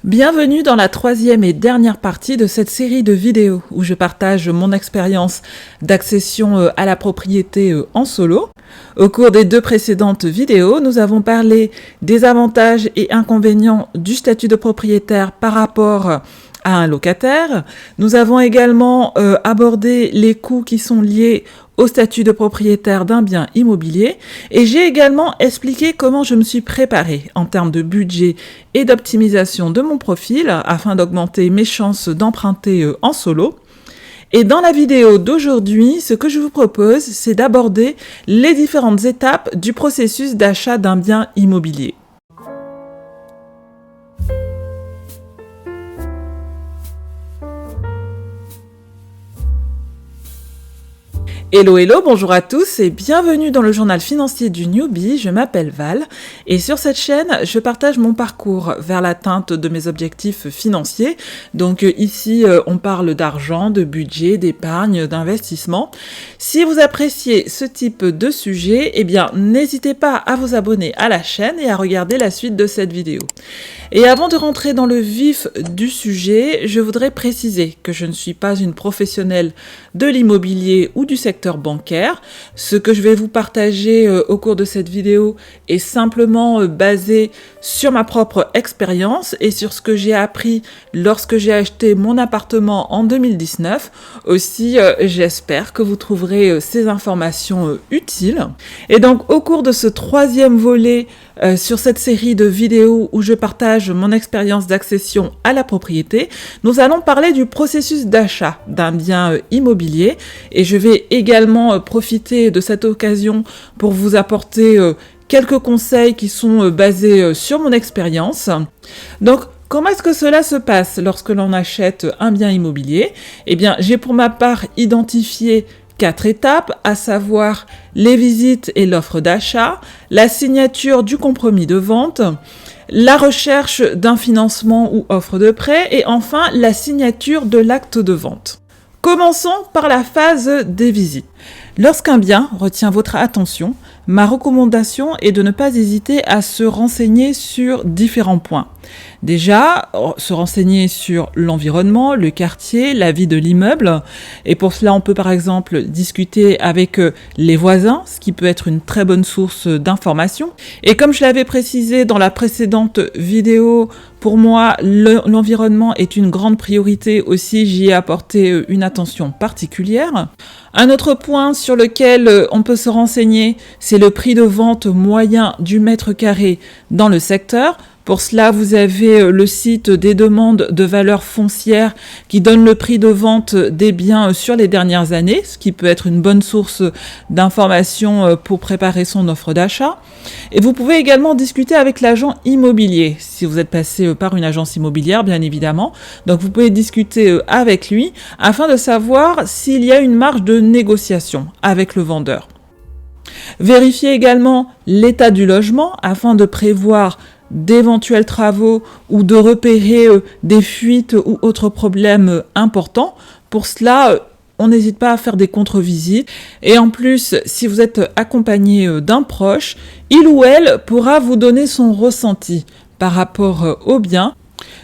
Bienvenue dans la troisième et dernière partie de cette série de vidéos où je partage mon expérience d'accession à la propriété en solo. Au cours des deux précédentes vidéos, nous avons parlé des avantages et inconvénients du statut de propriétaire par rapport à un locataire. Nous avons également abordé les coûts qui sont liés au statut de propriétaire d'un bien immobilier et j'ai également expliqué comment je me suis préparée en termes de budget et d'optimisation de mon profil afin d'augmenter mes chances d'emprunter en solo. Et dans la vidéo d'aujourd'hui, ce que je vous propose, c'est d'aborder les différentes étapes du processus d'achat d'un bien immobilier. Hello, bonjour à tous et bienvenue dans le journal financier du Newbie, je m'appelle Val et sur cette chaîne, je partage mon parcours vers l'atteinte de mes objectifs financiers. Donc ici, on parle d'argent, de budget, d'épargne, d'investissement. Si vous appréciez ce type de sujet, eh bien n'hésitez pas à vous abonner à la chaîne et à regarder la suite de cette vidéo. Et avant de rentrer dans le vif du sujet, je voudrais préciser que je ne suis pas une professionnelle de l'immobilier ou du secteur bancaire. Ce que je vais vous partager au cours de cette vidéo est simplement basé sur ma propre expérience et sur ce que j'ai appris lorsque j'ai acheté mon appartement en 2019. Aussi, j'espère que vous trouverez ces informations utiles. Et donc, au cours de ce troisième volet sur cette série de vidéos où je partage mon expérience d'accession à la propriété, nous allons parler du processus d'achat d'un bien immobilier et je vais également profiter de cette occasion pour vous apporter quelques conseils qui sont basés sur mon expérience. Donc, comment est-ce que cela se passe lorsque l'on achète un bien immobilier? Eh bien, j'ai pour ma part identifié 4 étapes, à savoir les visites et l'offre d'achat, la signature du compromis de vente, la recherche d'un financement ou offre de prêt et enfin la signature de l'acte de vente. Commençons par la phase des visites. Lorsqu'un bien retient votre attention, ma recommandation est de ne pas hésiter à se renseigner sur différents points. Déjà, se renseigner sur l'environnement, le quartier, la vie de l'immeuble. Et pour cela, on peut par exemple discuter avec les voisins, ce qui peut être une très bonne source d'information. Et comme je l'avais précisé dans la précédente vidéo, pour moi, l'environnement est une grande priorité aussi. J'y ai apporté une attention particulière. Un autre point sur lequel on peut se renseigner, c'est le prix de vente moyen du mètre carré dans le secteur. Pour cela, vous avez le site des demandes de valeur foncière qui donne le prix de vente des biens sur les dernières années, ce qui peut être une bonne source d'information pour préparer son offre d'achat. Et vous pouvez également discuter avec l'agent immobilier, si vous êtes passé par une agence immobilière, bien évidemment. Donc vous pouvez discuter avec lui afin de savoir s'il y a une marge de négociation avec le vendeur. Vérifiez également l'état du logement afin de prévoir d'éventuels travaux ou de repérer des fuites ou autres problèmes importants. Pour cela, on n'hésite pas à faire des contre-visites. Et en plus, si vous êtes accompagné d'un proche, il ou elle pourra vous donner son ressenti par rapport au bien.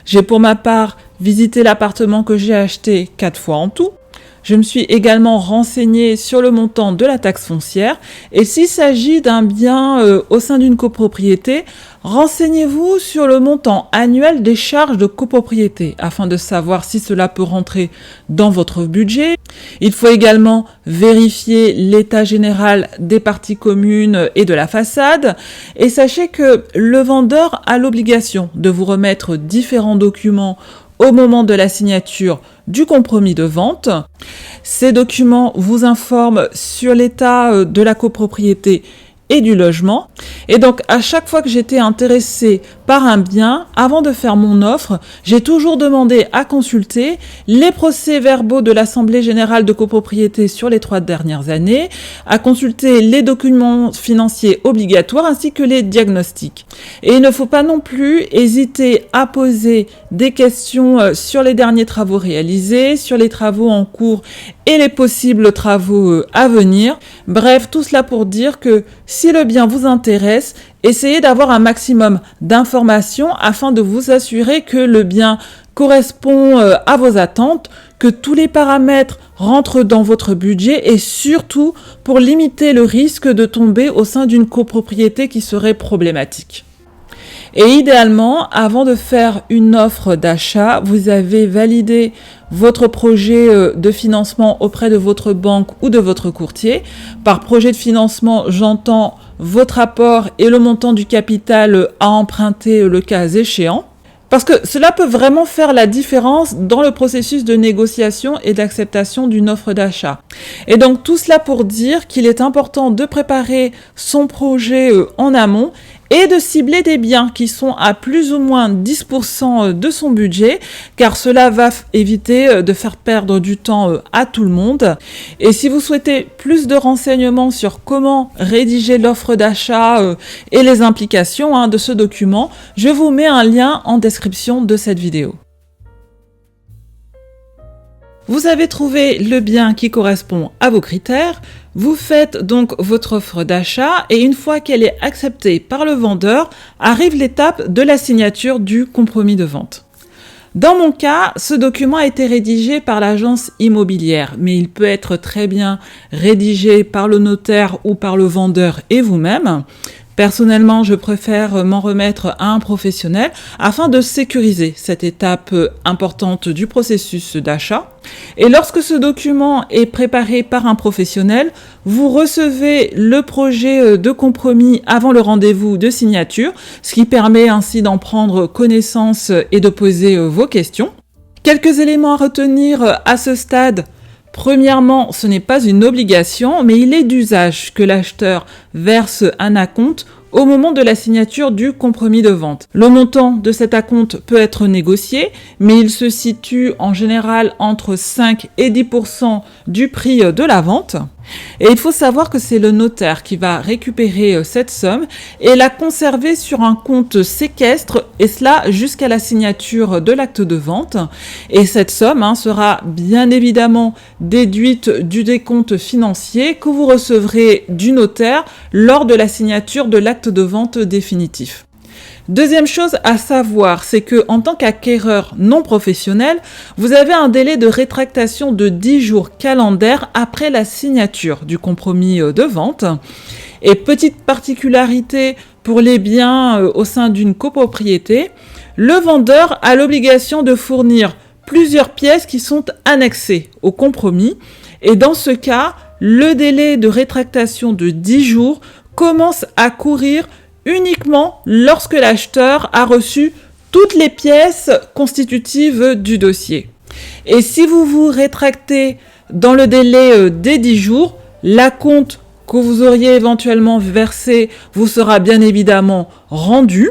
J'ai pour ma part visité l'appartement que j'ai acheté 4 fois en tout. Je me suis également renseignée sur le montant de la taxe foncière et s'il s'agit d'un bien au sein d'une copropriété, renseignez-vous sur le montant annuel des charges de copropriété afin de savoir si cela peut rentrer dans votre budget. Il faut également vérifier l'état général des parties communes et de la façade et sachez que le vendeur a l'obligation de vous remettre différents documents au moment de la signature du compromis de vente. Ces documents vous informent sur l'état de la copropriété et du logement. Et donc, à chaque fois que j'étais intéressée par un bien, avant de faire mon offre, j'ai toujours demandé à consulter les procès-verbaux de l'Assemblée générale de copropriété sur les 3 dernières années, à consulter les documents financiers obligatoires ainsi que les diagnostics. Et il ne faut pas non plus hésiter à poser des questions sur les derniers travaux réalisés, sur les travaux en cours et les possibles travaux à venir. Bref, tout cela pour dire que si le bien vous intéresse, essayez d'avoir un maximum d'informations afin de vous assurer que le bien correspond à vos attentes, que tous les paramètres rentrent dans votre budget et surtout pour limiter le risque de tomber au sein d'une copropriété qui serait problématique. Et idéalement, avant de faire une offre d'achat, vous avez validé votre projet de financement auprès de votre banque ou de votre courtier. Par projet de financement, j'entends votre apport et le montant du capital à emprunter le cas échéant. Parce que cela peut vraiment faire la différence dans le processus de négociation et d'acceptation d'une offre d'achat. Et donc tout cela pour dire qu'il est important de préparer son projet en amont et de cibler des biens qui sont à plus ou moins 10% de son budget, car cela va éviter de faire perdre du temps à tout le monde. Et si vous souhaitez plus de renseignements sur comment rédiger l'offre d'achat et les implications de ce document, je vous mets un lien en description de cette vidéo. Vous avez trouvé le bien qui correspond à vos critères, vous faites donc votre offre d'achat et une fois qu'elle est acceptée par le vendeur, arrive l'étape de la signature du compromis de vente. Dans mon cas, ce document a été rédigé par l'agence immobilière, mais il peut être très bien rédigé par le notaire ou par le vendeur et vous-même. Personnellement, je préfère m'en remettre à un professionnel afin de sécuriser cette étape importante du processus d'achat. Et lorsque ce document est préparé par un professionnel, vous recevez le projet de compromis avant le rendez-vous de signature, ce qui permet ainsi d'en prendre connaissance et de poser vos questions. Quelques éléments à retenir à ce stade. Premièrement, ce n'est pas une obligation, mais il est d'usage que l'acheteur verse un acompte au moment de la signature du compromis de vente. Le montant de cet acompte peut être négocié, mais il se situe en général entre 5 et 10% du prix de la vente. Et il faut savoir que c'est le notaire qui va récupérer cette somme et la conserver sur un compte séquestre, et cela jusqu'à la signature de l'acte de vente. Et cette somme sera bien évidemment déduite du décompte financier que vous recevrez du notaire lors de la signature de l'acte de vente définitif. Deuxième chose à savoir, c'est que en tant qu'acquéreur non professionnel, vous avez un délai de rétractation de 10 jours calendaires après la signature du compromis de vente. Et petite particularité pour les biens au sein d'une copropriété, le vendeur a l'obligation de fournir plusieurs pièces qui sont annexées au compromis. Et dans ce cas, le délai de rétractation de 10 jours commence à courir uniquement lorsque l'acheteur a reçu toutes les pièces constitutives du dossier. Et si vous vous rétractez dans le délai des 10 jours, l'acompte que vous auriez éventuellement versé vous sera bien évidemment rendu.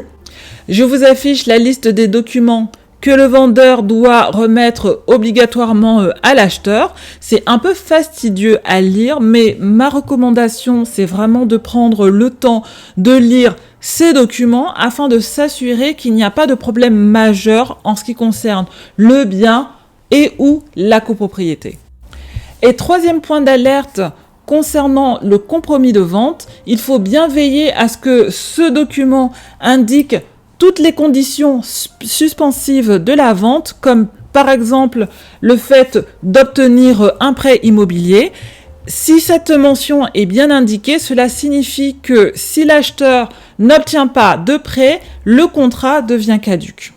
Je vous affiche la liste des documents que le vendeur doit remettre obligatoirement à l'acheteur. C'est un peu fastidieux à lire, mais ma recommandation, c'est vraiment de prendre le temps de lire ces documents afin de s'assurer qu'il n'y a pas de problème majeur en ce qui concerne le bien et ou la copropriété. Et troisième point d'alerte, concernant le compromis de vente, il faut bien veiller à ce que ce document indique toutes les conditions suspensives de la vente, comme par exemple le fait d'obtenir un prêt immobilier. Si cette mention est bien indiquée, cela signifie que si l'acheteur n'obtient pas de prêt, le contrat devient caduc.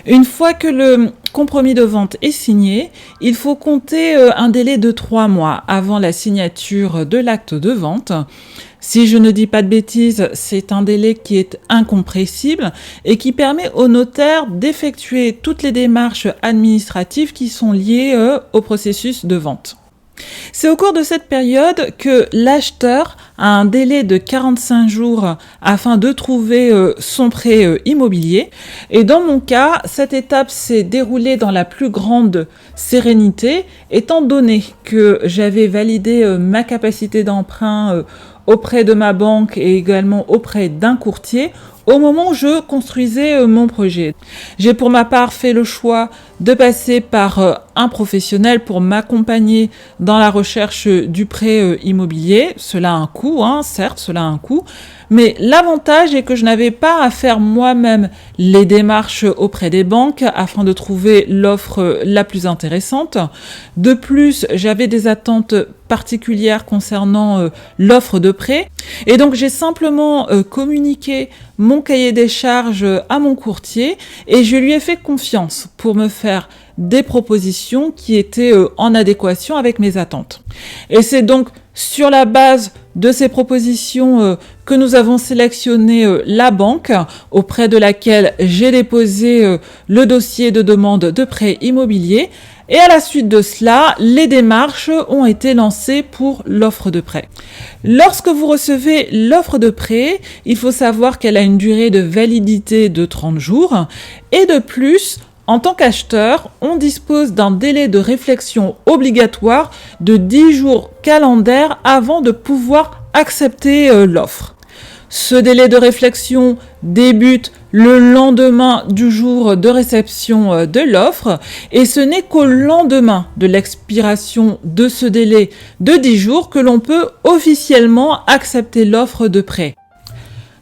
Une fois que le compromis de vente est signé, il faut compter un délai de 3 mois avant la signature de l'acte de vente. Si je ne dis pas de bêtises, c'est un délai qui est incompressible et qui permet au notaire d'effectuer toutes les démarches administratives qui sont liées au processus de vente. C'est au cours de cette période que l'acheteur a un délai de 45 jours afin de trouver son prêt immobilier. Et dans mon cas, cette étape s'est déroulée dans la plus grande sérénité, étant donné que j'avais validé ma capacité d'emprunt auprès de ma banque et également auprès d'un courtier au moment où je construisais mon projet. J'ai pour ma part fait le choix de passer par un professionnel pour m'accompagner dans la recherche du prêt immobilier. Cela a un coût, certes, cela a un coût, mais l'avantage est que je n'avais pas à faire moi-même les démarches auprès des banques afin de trouver l'offre la plus intéressante. De plus, j'avais des attentes particulières concernant l'offre de prêt, et donc j'ai simplement communiqué mon cahier des charges à mon courtier et je lui ai fait confiance pour me faire des propositions qui étaient en adéquation avec mes attentes. Et c'est donc sur la base de ces propositions que nous avons sélectionné la banque auprès de laquelle j'ai déposé le dossier de demande de prêt immobilier. Et à la suite de cela, les démarches ont été lancées pour l'offre de prêt. Lorsque vous recevez l'offre de prêt, il faut savoir qu'elle a une durée de validité de 30 jours. Et de plus, en tant qu'acheteur, on dispose d'un délai de réflexion obligatoire de 10 jours calendaires avant de pouvoir accepter l'offre. Ce délai de réflexion débute le lendemain du jour de réception de l'offre et ce n'est qu'au lendemain de l'expiration de ce délai de 10 jours que l'on peut officiellement accepter l'offre de prêt.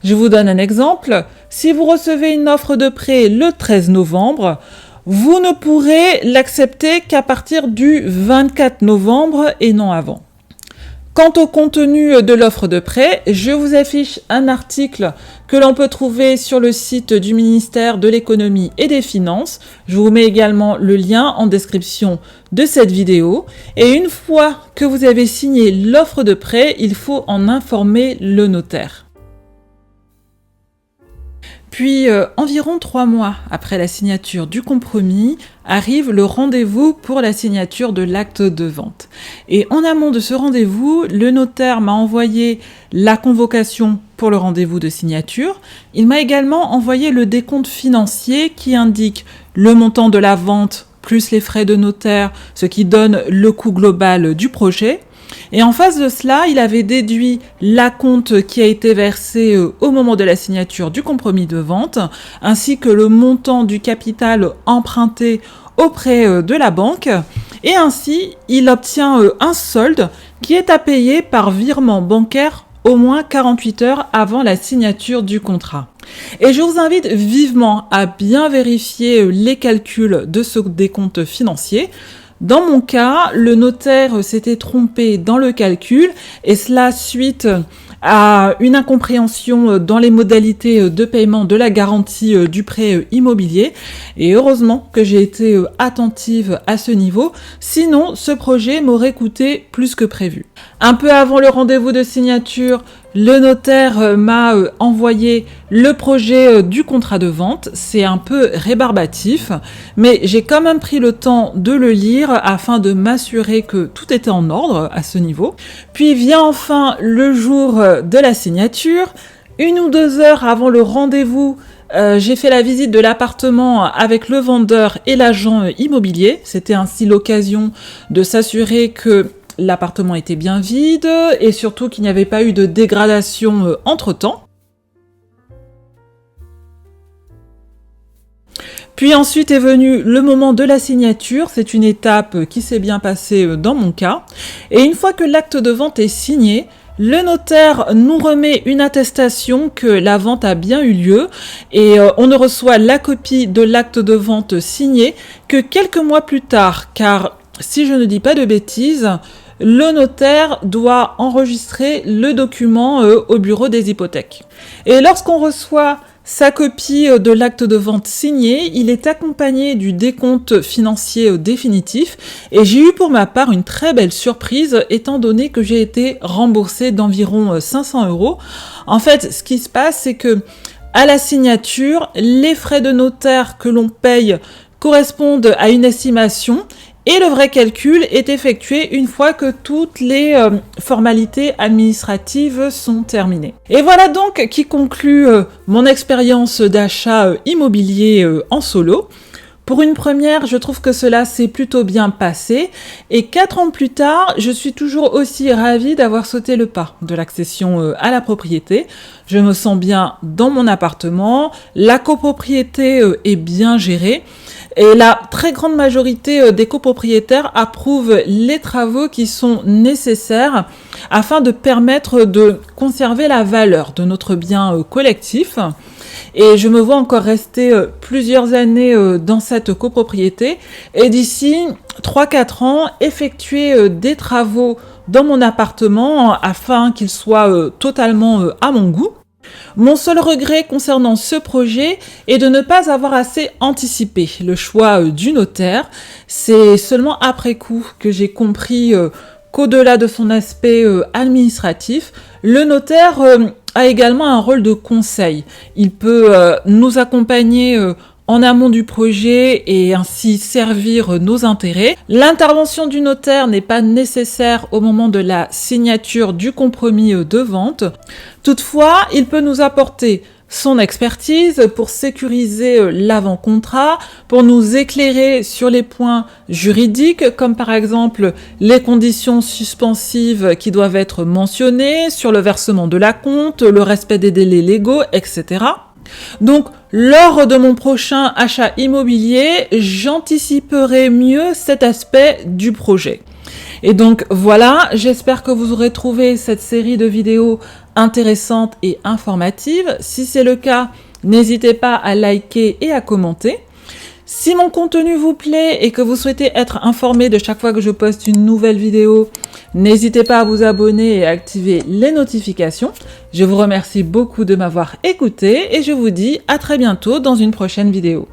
Je vous donne un exemple. Si vous recevez une offre de prêt le 13 novembre, vous ne pourrez l'accepter qu'à partir du 24 novembre et non avant. Quant au contenu de l'offre de prêt, je vous affiche un article que l'on peut trouver sur le site du ministère de l'économie et des finances. Je vous mets également le lien en description de cette vidéo. Et une fois que vous avez signé l'offre de prêt, il faut en informer le notaire. Puis, environ 3 mois après la signature du compromis, arrive le rendez-vous pour la signature de l'acte de vente. Et en amont de ce rendez-vous, le notaire m'a envoyé la convocation pour le rendez-vous de signature. Il m'a également envoyé le décompte financier qui indique le montant de la vente plus les frais de notaire, ce qui donne le coût global du projet. Et en face de cela, il avait déduit l'acompte qui a été versé au moment de la signature du compromis de vente, ainsi que le montant du capital emprunté auprès de la banque. Et ainsi, il obtient un solde qui est à payer par virement bancaire au moins 48 heures avant la signature du contrat. Et je vous invite vivement à bien vérifier les calculs de ce décompte financier. Dans mon cas, le notaire s'était trompé dans le calcul et cela suite à une incompréhension dans les modalités de paiement de la garantie du prêt immobilier. Et heureusement que j'ai été attentive à ce niveau, sinon ce projet m'aurait coûté plus que prévu. Un peu avant le rendez-vous de signature, le notaire m'a envoyé le projet du contrat de vente. C'est un peu rébarbatif, mais j'ai quand même pris le temps de le lire afin de m'assurer que tout était en ordre à ce niveau. Puis vient enfin le jour de la signature. 1 ou 2 heures avant le rendez-vous, j'ai fait la visite de l'appartement avec le vendeur et l'agent immobilier. C'était ainsi l'occasion de s'assurer que l'appartement était bien vide et surtout qu'il n'y avait pas eu de dégradation entre-temps. Puis ensuite est venu le moment de la signature. C'est une étape qui s'est bien passée dans mon cas. Et une fois que l'acte de vente est signé, le notaire nous remet une attestation que la vente a bien eu lieu et on ne reçoit la copie de l'acte de vente signé que quelques mois plus tard, car si je ne dis pas de bêtises, le notaire doit enregistrer le document au bureau des hypothèques. Et lorsqu'on reçoit sa copie de l'acte de vente signé, il est accompagné du décompte financier définitif et j'ai eu pour ma part une très belle surprise étant donné que j'ai été remboursée d'environ 500 €. En fait, ce qui se passe, c'est que à la signature, les frais de notaire que l'on paye correspondent à une estimation et le vrai calcul est effectué une fois que toutes les formalités administratives sont terminées. Et voilà donc qui conclut mon expérience d'achat immobilier en solo. Pour une première, je trouve que cela s'est plutôt bien passé et 4 ans plus tard, je suis toujours aussi ravie d'avoir sauté le pas de l'accession à la propriété. Je me sens bien dans mon appartement, la copropriété est bien gérée Et la très grande majorité des copropriétaires approuvent les travaux qui sont nécessaires afin de permettre de conserver la valeur de notre bien collectif. Et je me vois encore rester plusieurs années dans cette copropriété et d'ici 3-4 ans effectuer des travaux dans mon appartement afin qu'il soit totalement à mon goût. Mon seul regret concernant ce projet est de ne pas avoir assez anticipé le choix du notaire. C'est seulement après coup que j'ai compris qu'au-delà de son aspect administratif, le notaire a également un rôle de conseil. Il peut nous accompagner en amont du projet et ainsi servir nos intérêts. L'intervention du notaire n'est pas nécessaire au moment de la signature du compromis de vente. Toutefois, il peut nous apporter son expertise pour sécuriser l'avant-contrat, pour nous éclairer sur les points juridiques, comme par exemple les conditions suspensives qui doivent être mentionnées, sur le versement de l'acompte, le respect des délais légaux, etc. Donc, lors de mon prochain achat immobilier, j'anticiperai mieux cet aspect du projet. Et donc voilà, j'espère que vous aurez trouvé cette série de vidéos intéressante et informative. Si c'est le cas, n'hésitez pas à liker et à commenter. Si mon contenu vous plaît et que vous souhaitez être informé de chaque fois que je poste une nouvelle vidéo, n'hésitez pas à vous abonner et à activer les notifications. Je vous remercie beaucoup de m'avoir écouté et je vous dis à très bientôt dans une prochaine vidéo.